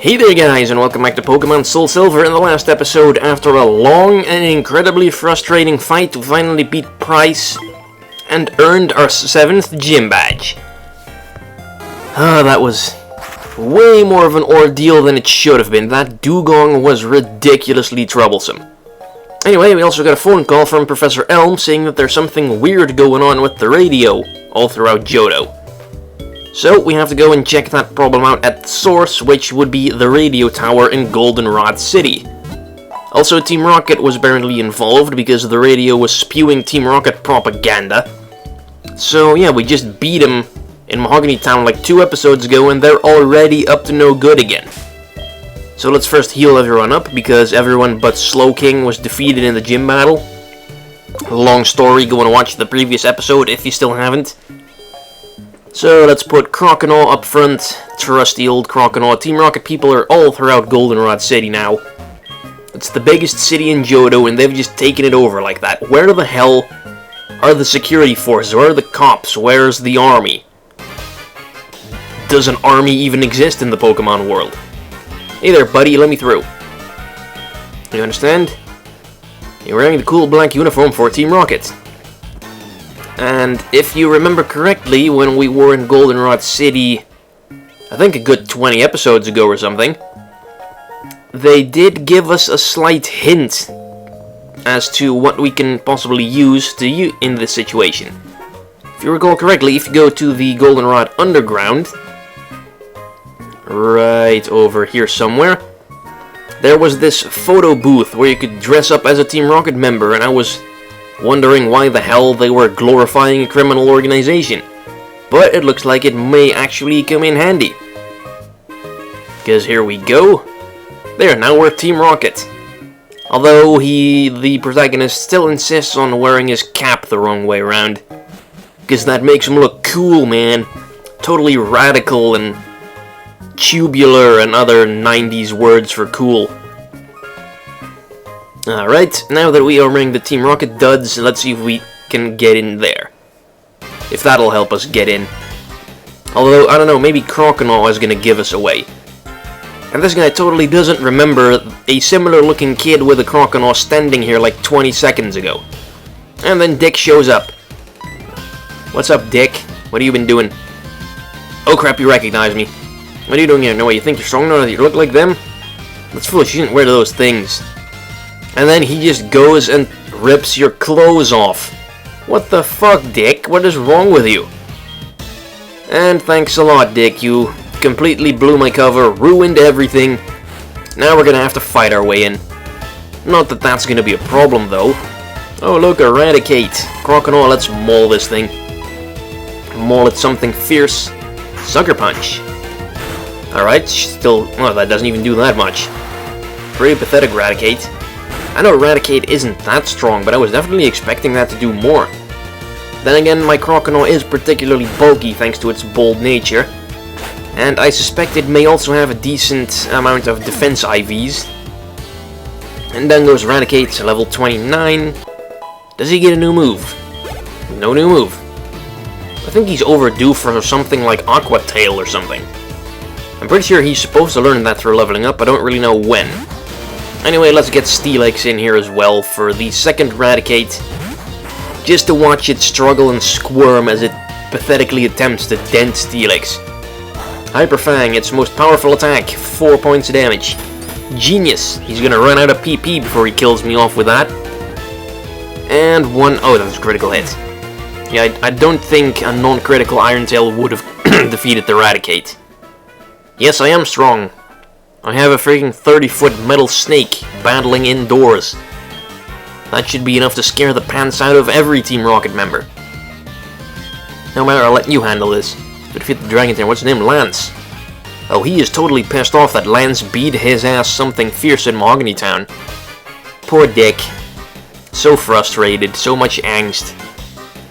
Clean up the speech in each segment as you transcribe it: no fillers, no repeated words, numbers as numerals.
Hey there guys, and welcome back to Pokemon Soul Silver. In the last episode, after a long and incredibly frustrating fight, we finally beat Price and earned our 7th gym badge. That was way more of an ordeal than it should have been. That dugong was ridiculously troublesome. Anyway, we also got a phone call from Professor Elm saying that there's something weird going on with the radio all throughout Johto. So, we have to go and check that problem out at the source, which would be the radio tower in Goldenrod City. Also, Team Rocket was apparently involved because the radio was spewing Team Rocket propaganda. So, yeah, we just beat them in Mahogany Town like 2 episodes ago, and they're already up to no good again. So let's first heal everyone up, because everyone but Slowking was defeated in the gym battle. Long story, go and watch the previous episode if you still haven't. So let's put Croconaw up front, trusty old Croconaw. Team Rocket people are all throughout Goldenrod City now. It's the biggest city in Johto and they've just taken it over like that. Where the hell are the security forces? Where are the cops? Where's the army? Does an army even exist in the Pokemon world? Hey there buddy, let me through. You understand? You're wearing the cool black uniform for Team Rocket. And if you remember correctly, when we were in Goldenrod City, I think a good 20 episodes ago or something, they did give us a slight hint as to what we can possibly use in this situation. If you recall correctly, if you go to the Goldenrod Underground, right over here somewhere, there was this photo booth where you could dress up as a Team Rocket member, and I was wondering why the hell they were glorifying a criminal organization. But it looks like it may actually come in handy. Because here we go. There, now we're Team Rocket. Although the protagonist still insists on wearing his cap the wrong way around. Because that makes him look cool, man. Totally radical and tubular and other 90s words for cool. Alright, now that we are wearing the Team Rocket duds, let's see if we can get in there. If that'll help us get in. Although, I don't know, maybe Croconaw is gonna give us away. And this guy totally doesn't remember a similar looking kid with a Croconaw standing here like 20 seconds ago. And then Dick shows up. What's up, Dick? What have you been doing? Oh crap, you recognize me. What are you doing here? No way, you think you're strong enough that you look like them? That's foolish, you shouldn't wear those things. And then he just goes and rips your clothes off. What the fuck, Dick? What is wrong with you? And thanks a lot, Dick. You completely blew my cover, ruined everything. Now we're gonna have to fight our way in. Not that that's gonna be a problem, though. Oh, look, Eradicate. Croconaw, let's maul this thing. Maul it something fierce. Sucker Punch. Alright, still... well, that doesn't even do that much. Pretty pathetic, Eradicate. I know Eradicate isn't that strong, but I was definitely expecting that to do more. Then again, my Croconaw is particularly bulky thanks to its bold nature. And I suspect it may also have a decent amount of defense IVs. And then goes Eradicate, level 29. Does he get a new move? No new move. I think he's overdue for something like Aqua Tail or something. I'm pretty sure he's supposed to learn that through leveling up, I don't really know when. Anyway, let's get Steelix in here as well for the second Eradicate, just to watch it struggle and squirm as it pathetically attempts to dent Steelix. Hyper Fang, its most powerful attack, 4 points of damage. Genius! He's gonna run out of PP before he kills me off with that. And one... oh, that was a critical hit. Yeah, I don't think a non-critical Iron Tail would have defeated the Eradicate. Yes, I am strong. I have a freaking 30-foot metal snake battling indoors. That should be enough to scare the pants out of every Team Rocket member. No matter, I'll let you handle this. But fit the Dragon Tail. What's his name? Lance. Oh, he is totally pissed off that Lance beat his ass something fierce in Mahogany Town. Poor Dick. So frustrated, so much angst.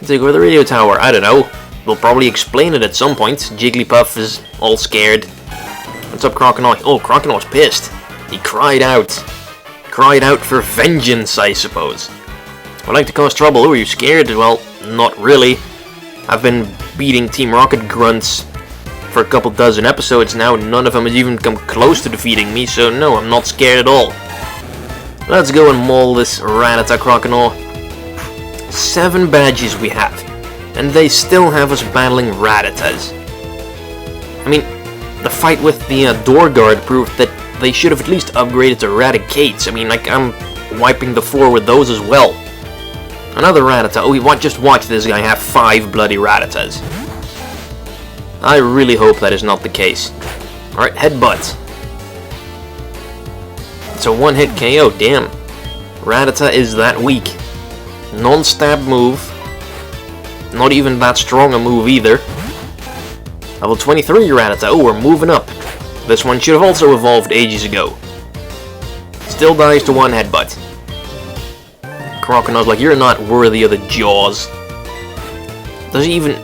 Take over the radio tower. I don't know. We'll probably explain it at some point. Jigglypuff is all scared. What's up, Croconaw? Oh, Croconaw's pissed. He cried out. Cried out for vengeance, I suppose. Would like to cause trouble. Oh, are you scared? Well, not really. I've been beating Team Rocket grunts for a couple dozen episodes now, none of them has even come close to defeating me, so no, I'm not scared at all. Let's go and maul this Rattata Croconaw. 7 badges we have, and they still have us battling Rattatas. I mean, the fight with the door guard proved that they should have at least upgraded to Raticates. I mean, like, I'm wiping the floor with those as well. Another Rattata. Oh, just watch this guy have 5 bloody Rattatas. I really hope that is not the case. Alright, headbutt. It's a one-hit KO, damn. Rattata is that weak. Non-stab move. Not even that strong a move either. Level 23 Rattata. Oh, we're moving up. This one should have also evolved ages ago. Still dies to one headbutt. Croconaw's like, you're not worthy of the jaws. Does he even...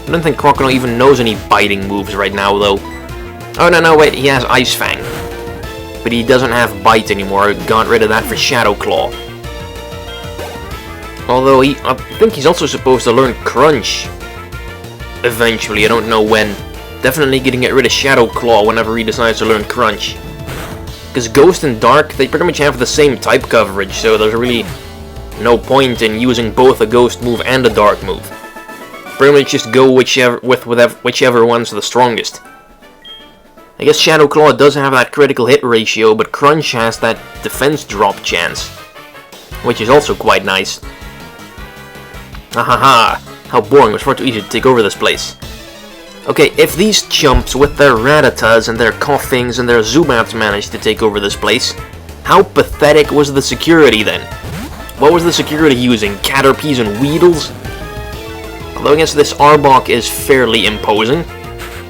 I don't think Croconaw even knows any biting moves right now, though. Oh, no, wait, he has Ice Fang. But he doesn't have Bite anymore. Got rid of that for Shadow Claw. Although, I think he's also supposed to learn Crunch. Eventually, I don't know when. Definitely getting rid of Shadow Claw whenever he decides to learn Crunch. Because Ghost and Dark, they pretty much have the same type coverage, so there's really no point in using both a Ghost move and a Dark move. Pretty much just go whichever one's the strongest. I guess Shadow Claw does have that critical hit ratio, but Crunch has that defense drop chance, which is also quite nice. Ahaha, how boring, it was far too easy to take over this place. Okay, if these chumps with their Rattatas and their Coughings and their Zubats managed to take over this place, how pathetic was the security then? What was the security using? Caterpies and Weedles? Although I guess this Arbok is fairly imposing.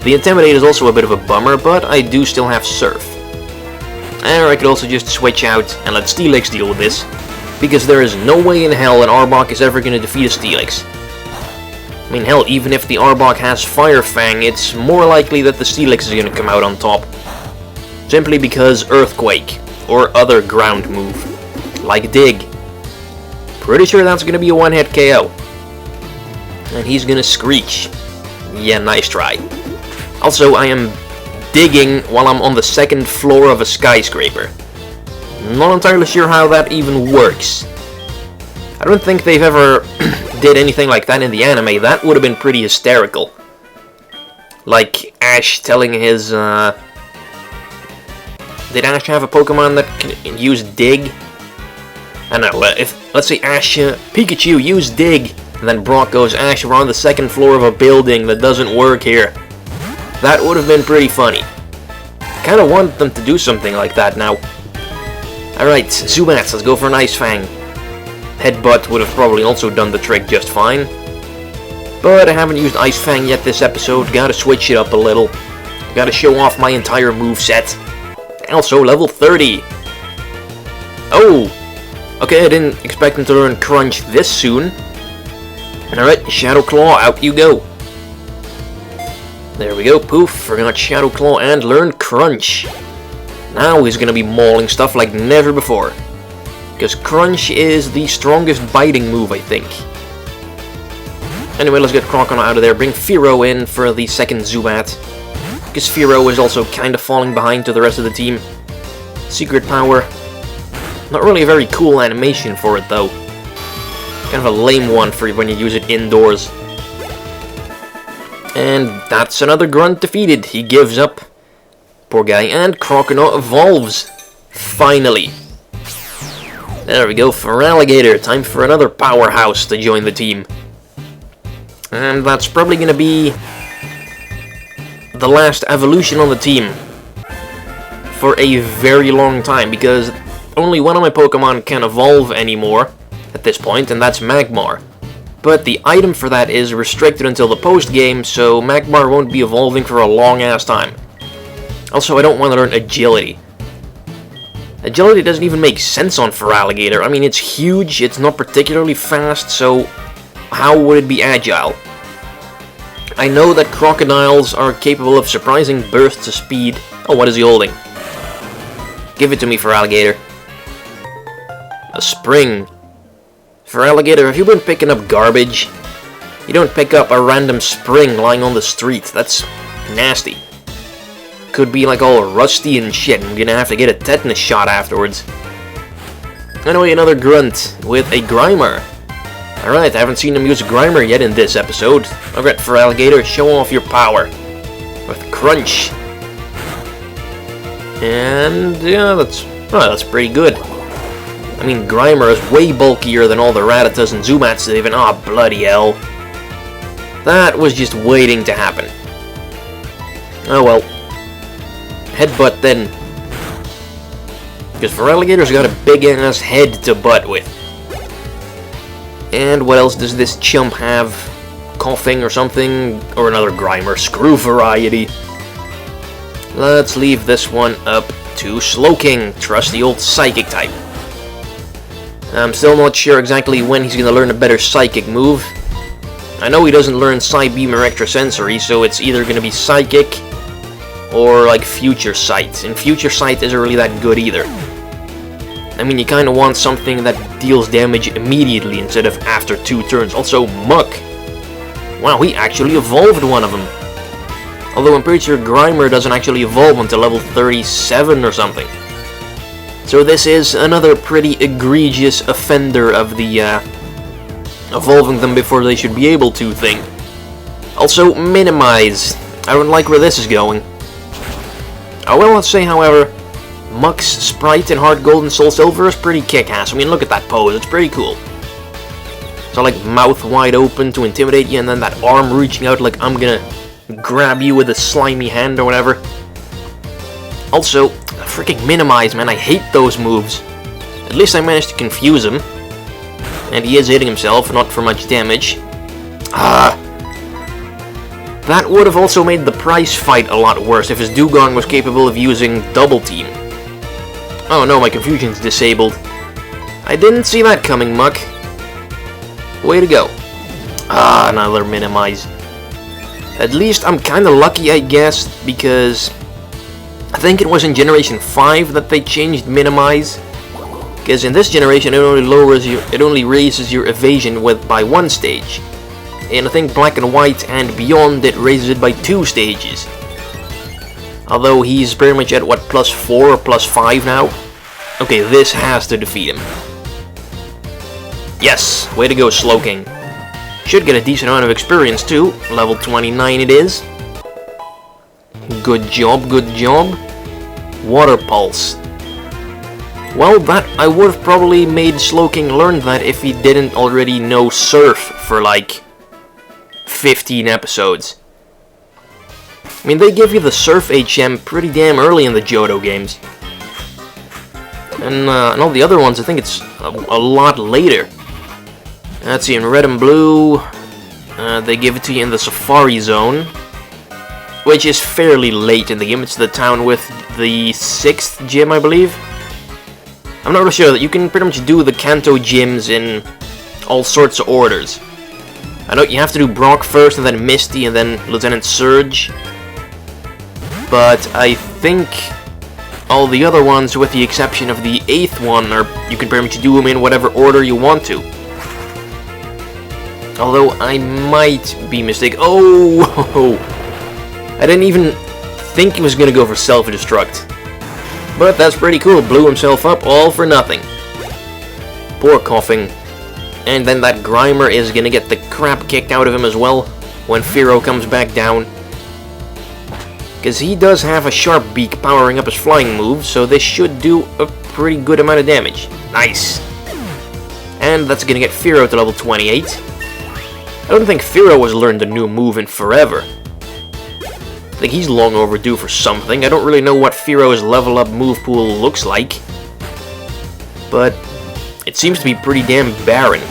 The Intimidate is also a bit of a bummer, but I do still have Surf. Or I could also just switch out and let Steelix deal with this, because there is no way in hell an Arbok is ever going to defeat a Steelix. I mean, hell, even if the Arbok has Fire Fang, it's more likely that the Steelix is going to come out on top. Simply because Earthquake, or other ground move, like Dig. Pretty sure that's going to be a one-hit KO. And he's going to Screech. Yeah, nice try. Also, I am digging while I'm on the second floor of a skyscraper. Not entirely sure how that even works. I don't think they've ever did anything like that in the anime. That would have been pretty hysterical. Like Ash telling his... Did Ash have a Pokemon that can use Dig? I don't know, let's say Ash, Pikachu, use Dig. And then Brock goes, Ash, we're on the second floor of a building that doesn't work here. That would have been pretty funny. I kind of want them to do something like that now. Alright, Zubats, let's go for an Ice Fang. Headbutt would have probably also done the trick just fine. But I haven't used Ice Fang yet this episode, gotta switch it up a little. Gotta show off my entire moveset. Also, level 30. Oh! Okay, I didn't expect him to learn Crunch this soon. Alright, Shadow Claw, out you go. There we go, poof, forgot Shadow Claw and learned Crunch. Now he's gonna be mauling stuff like never before. Because Crunch is the strongest biting move, I think. Anyway, let's get Croconaw out of there, bring Fearow in for the second Zubat. Because Fearow is also kind of falling behind to the rest of the team. Secret Power. Not really a very cool animation for it, though. Kind of a lame one for when you use it indoors. And that's another grunt defeated. He gives up. Poor guy. And Croconaw evolves. Finally. There we go, Feraligatr. Time for another powerhouse to join the team. And that's probably going to be the last evolution on the team. For a very long time, because only one of my Pokemon can evolve anymore at this point, and that's Magmar. But the item for that is restricted until the post-game, so Magmar won't be evolving for a long-ass time. Also, I don't want to learn Agility. Agility doesn't even make sense on Feraligatr. I mean, it's huge, it's not particularly fast, so how would it be agile? I know that crocodiles are capable of surprising bursts of speed. Oh, what is he holding? Give it to me, Feraligatr. A spring. Feraligatr, have you been picking up garbage? You don't pick up a random spring lying on the street. That's nasty. Could be like all rusty and shit. I'm gonna have to get a tetanus shot afterwards. Anyway, another grunt with a Grimer. Alright, I haven't seen him use a Grimer yet in this episode. Alright, for Alligator, show off your power. With Crunch. And yeah, that's pretty good. I mean, Grimer is way bulkier than all the Rattatas and Zubats even. Oh, bloody hell. That was just waiting to happen. Oh well. Headbutt then. Because Feraligator's got a big ass head to butt with. And what else does this chump have? Coughing or something? Or another Grimer. Screw variety. Let's leave this one up to Slowking. Trust the old Psychic type. I'm still not sure exactly when he's gonna learn a better Psychic move. I know he doesn't learn Psybeam or Extrasensory, so it's either gonna be Psychic or like Future Sight. And Future Sight isn't really that good either. I mean, you kinda want something that deals damage immediately instead of after 2 turns. Also, Muck. Wow, he actually evolved one of them. Although I'm pretty sure Grimer doesn't actually evolve until level 37 or something. So this is another pretty egregious offender of the evolving them before they should be able to thing. Also, Minimize. I don't like where this is going. I will not say, however, Muck's sprite in Heart Gold and Soul Silver is pretty kick-ass. I mean, look at that pose, it's pretty cool. So like mouth wide open to intimidate you, and then that arm reaching out like I'm gonna grab you with a slimy hand or whatever. Also, freaking Minimize, man, I hate those moves. At least I managed to confuse him. And he is hitting himself, not for much damage. That would have also made the prize fight a lot worse if his Dugong was capable of using Double Team. Oh no, my confusion's disabled. I didn't see that coming, Muck. Way to go. Another Minimize. At least I'm kinda lucky, I guess, because I think it was in Generation 5 that they changed Minimize. Because in this generation it only raises your evasion by 1 stage. And I think Black and White and beyond it raises it by 2 stages. Although he's pretty much at what, +4 or +5 now? Okay, this has to defeat him. Yes, way to go, Slowking. Should get a decent amount of experience too. Level 29 it is. Good job, good job. Water Pulse. Well, that I would have probably made Slowking learn that if he didn't already know Surf for like 15 episodes. I mean, they give you the Surf HM pretty damn early in the Johto games. And all the other ones, I think it's a lot later. Let's see, in Red and Blue, they give it to you in the Safari Zone, which is fairly late in the game. It's the town with the 6th gym, I believe. I'm not really sure that you can pretty much do the Kanto gyms in all sorts of orders. I know you have to do Brock first, and then Misty, and then Lieutenant Surge. But I think all the other ones, with the exception of the 8th one, you can pretty much do them in whatever order you want to. Although I might be mistaken. Oh! I didn't even think he was going to go for Self-Destruct. But that's pretty cool. Blew himself up all for nothing. Poor Coughing. And then that Grimer is going to get the crap kicked out of him as well when Fearow comes back down. Because he does have a Sharp Beak powering up his flying move, so this should do a pretty good amount of damage. Nice. And that's going to get Fearow to level 28. I don't think Fearow has learned a new move in forever. I think he's long overdue for something. I don't really know what Fearow's level up move pool looks like. But it seems to be pretty damn barren.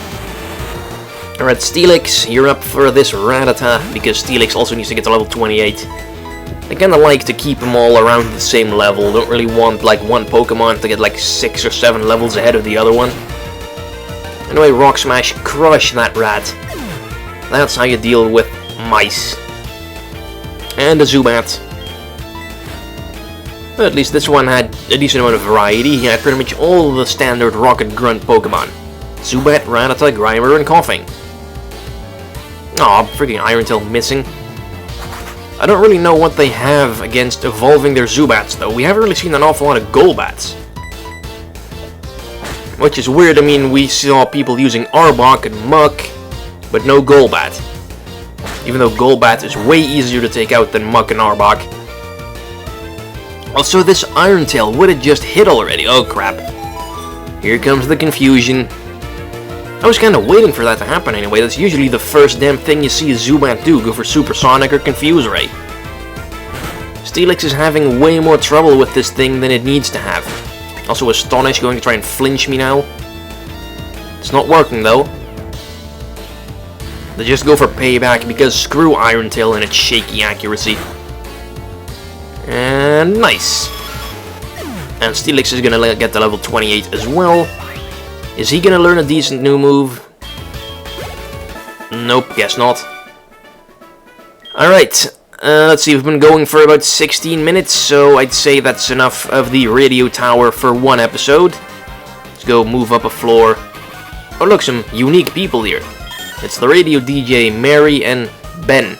Alright, Steelix, you're up for this Rattata, because Steelix also needs to get to level 28. I kinda like to keep them all around the same level. Don't really want like one Pokemon to get like 6 or 7 levels ahead of the other one. Anyway, Rock Smash, crush that rat. That's how you deal with mice. And a Zubat. Well, at least this one had a decent amount of variety. He had pretty much all the standard Rocket Grunt Pokemon. Zubat, Rattata, Grimer, and Coughing. Aw, freaking Iron Tail missing. I don't really know what they have against evolving their Zubats, though. We haven't really seen an awful lot of Golbats. Which is weird. I mean, we saw people using Arbok and Muck, but no Golbat. Even though Golbat is way easier to take out than Muck and Arbok. Also, this Iron Tail would have just hit already. Oh crap. Here comes the confusion. I was kind of waiting for that to happen anyway. That's usually the first damn thing you see a Zubat do. Go for Supersonic or Confuse Ray. Steelix is having way more trouble with this thing than it needs to have. Also, Astonish going to try and flinch me now. It's not working though. They just go for payback because screw Iron Tail and its shaky accuracy. And nice. And Steelix is gonna get to level 28 as well. Is he gonna learn a decent new move? Nope, guess not. Alright, let's see, we've been going for about 16 minutes, so I'd say that's enough of the radio tower for one episode. Let's go move up a floor. Oh look, some unique people here. It's the radio DJ, Mary and Ben.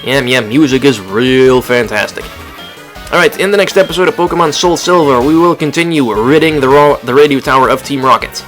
Yeah, music is real fantastic. Alright, in the next episode of Pokemon Soul Silver, we will continue ridding the radio tower of Team Rocket.